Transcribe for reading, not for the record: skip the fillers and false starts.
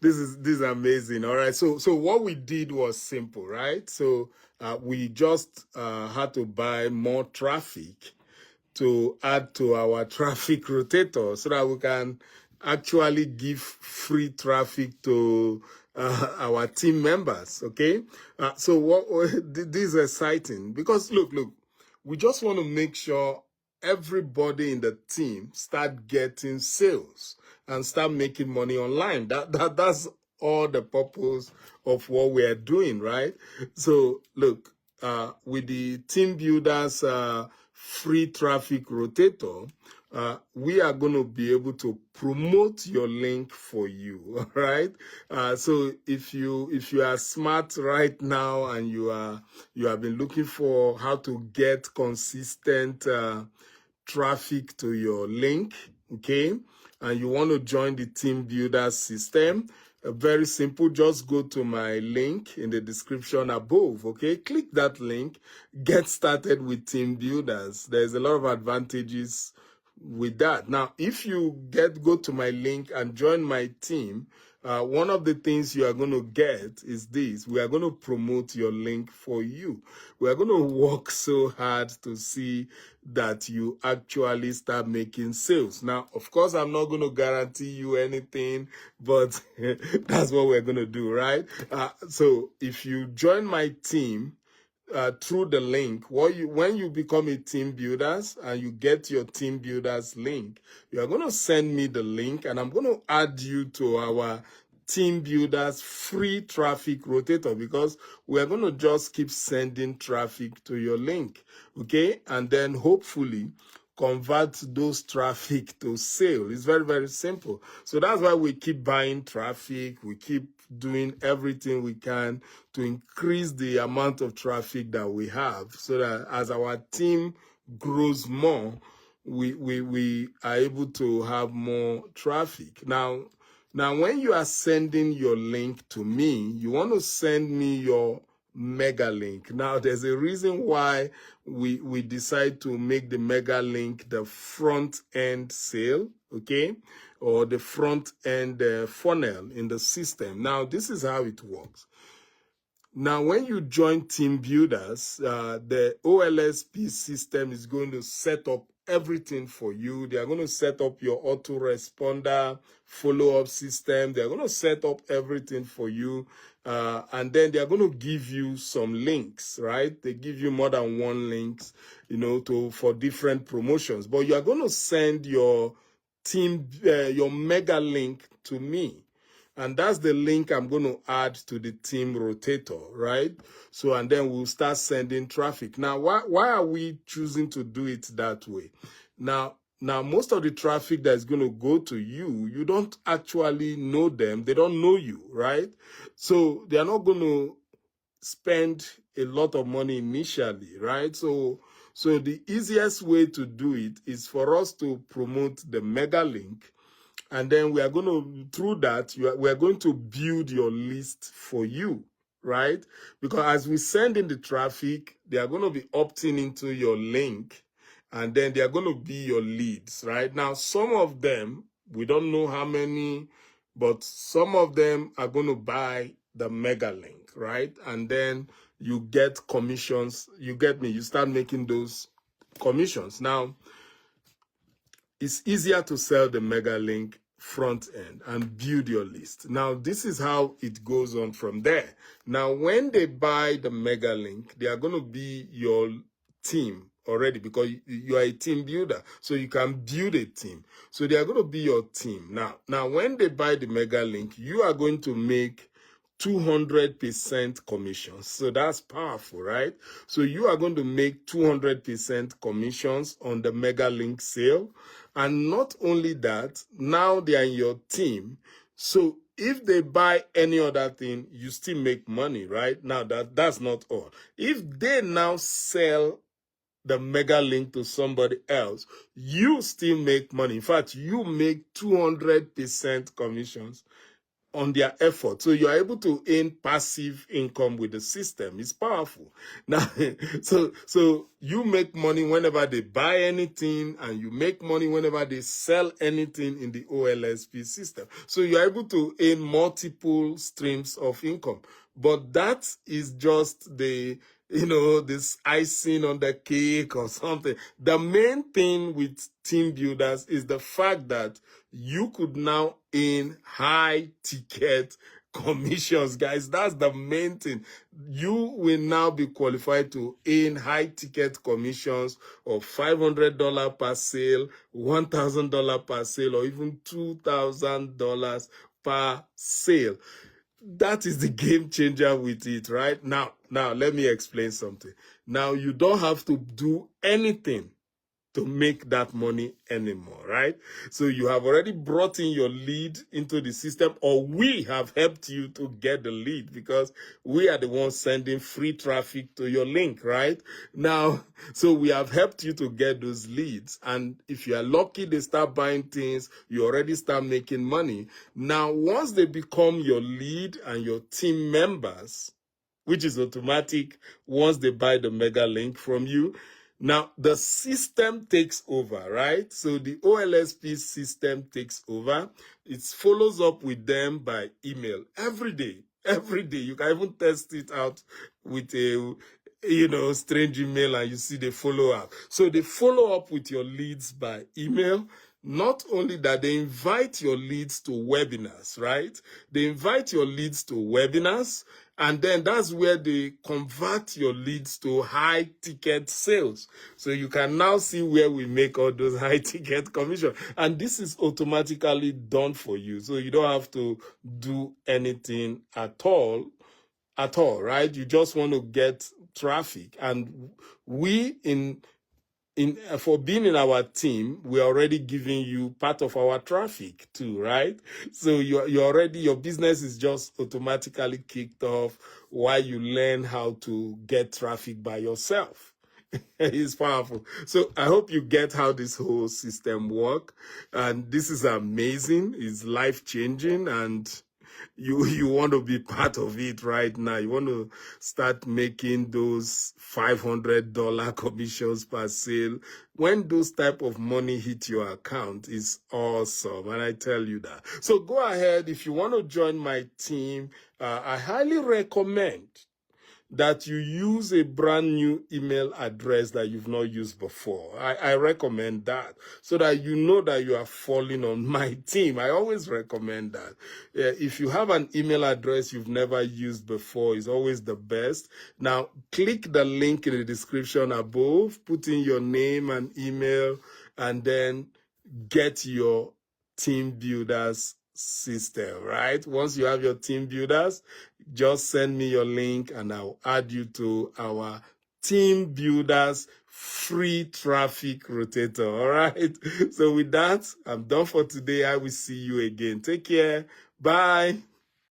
This is amazing. All right. So what we did was simple, right? So we just had to buy more traffic to add to our traffic rotator so that we can actually give free traffic to our team members. Okay. So this is exciting because look, we just want to make sure everybody in the team start getting sales and start making money online. That's all the purpose of what we are doing, right? So look, with the team builders free traffic rotator, we are going to be able to promote your link for you. All right. So if you are smart right now and you have been looking for how to get consistent traffic to your link, okay, and you want to join the team builder system, very simple, just go to my link in the description above, okay, click that link, get started with team builders. There's a lot of advantages with that. Now, if you go to my link and join my team, one of the things you are going to get is this. We are going to promote your link for you. We are going to work so hard to see that you actually start making sales. Now, of course, I'm not going to guarantee you anything, but that's what we're going to do, right? So if you join my team, through the link, when you become a team builders and you get your team builders link, you are going to send me the link and I'm going to add you to our team builders free traffic rotator because we are going to just keep sending traffic to your link. Okay. And then hopefully convert those traffic to sale. It's very, very simple. So that's why we keep buying traffic. We keep doing everything we can to increase the amount of traffic that we have so that as our team grows more, we are able to have more traffic. Now, when you are sending your link to me, you want to send me your mega link. Now, there's a reason why we decide to make the mega link the front end sale, okay, or the front end funnel in the system. Now, this is how it works. Now, when you join team builders, the OLSP system is going to set up everything for you. They are going to set up your autoresponder follow-up system. They're going to set up everything for you. And then they're going to give you some links, right? They give you more than one links, for different promotions. But you are going to send your team, your mega link to me. And that's the link I'm going to add to the team rotator, right? So, and then we'll start sending traffic. Now, why are we choosing to do it that way? Now, most of the traffic that's going to go to you, you don't actually know them. They don't know you, right? So they are not going to spend a lot of money initially, right? So the easiest way to do it is for us to promote the mega link. And then we are going to, through that, we are going to build your list for you, right? Because as we send in the traffic, they are going to be opting into your link and then they are going to be your leads, right? Now, some of them, we don't know how many, but some of them are going to buy the mega link, right? And then you get commissions. You get me? You start making those commissions. Now, it's easier to sell the mega link front end and build your list. Now, this is how it goes on from there. Now, when they buy the mega link, they are going to be your team already because you are a team builder. So you can build a team. So they are going to be your team. Now, when they buy the mega link, you are going to make 200% commissions. So that's powerful, right? So you are going to make 200% commissions on the mega link sale. And not only that, now they are in your team. So if they buy any other thing, you still make money, right? Now that's not all. If they now sell the mega link to somebody else, you still make money. In fact, you make 200% commissions on their effort. So you are able to earn passive income with the system. It's powerful. Now, so you make money whenever they buy anything, and you make money whenever they sell anything in the OLSP system. So you're able to earn multiple streams of income. But that is just this icing on the cake or something. The main thing with team builders is the fact that you could now earn high ticket commissions, guys. That's the main thing. You will now be qualified to earn high ticket commissions of $500 per sale, $1,000 per sale, or even $2,000 per sale. That is the game changer with it, right? Now, let me explain something. Now, you don't have to do anything to make that money anymore, right? So you have already brought in your lead into the system, or we have helped you to get the lead, because we are the ones sending free traffic to your link, right? Now, so we have helped you to get those leads. And if you are lucky, they start buying things, you already start making money. Now, once they become your lead and your team members, which is automatic once they buy the mega link from you, now, the system takes over, right? So the OLSP system takes over. It follows up with them by email every day. Every day. You can even test it out with a, strange email, and you see the follow up. So they follow up with your leads by email. Not only that, they invite your leads to webinars, right? They invite your leads to webinars, and then that's where they convert your leads to high ticket sales. So you can now see where we make all those high ticket commission. And this is automatically done for you. So you don't have to do anything at all, right? You just want to get traffic. And we for being in our team, we're already giving you part of our traffic too, right? So your business is just automatically kicked off while you learn how to get traffic by yourself. It's powerful. So I hope you get how this whole system works. And this is amazing. It's life-changing, and you want to be part of it right now. You want to start making those $500 commissions per sale. When those type of money hit your account, it's awesome, and I tell you that. So go ahead. If you want to join my team, I highly recommend that you use a brand new email address that you've not used before. I recommend that, so that you know that you are falling on my team. I always recommend that. If you have an email address you've never used before, it's always the best. Now, click the link in the description above, put in your name and email, and then get your team builders system, right? Once you have your team builders, just send me your link and I'll add you to our team builders free traffic rotator. All right. So with that, I'm done for today. I will see you again. Take care. Bye.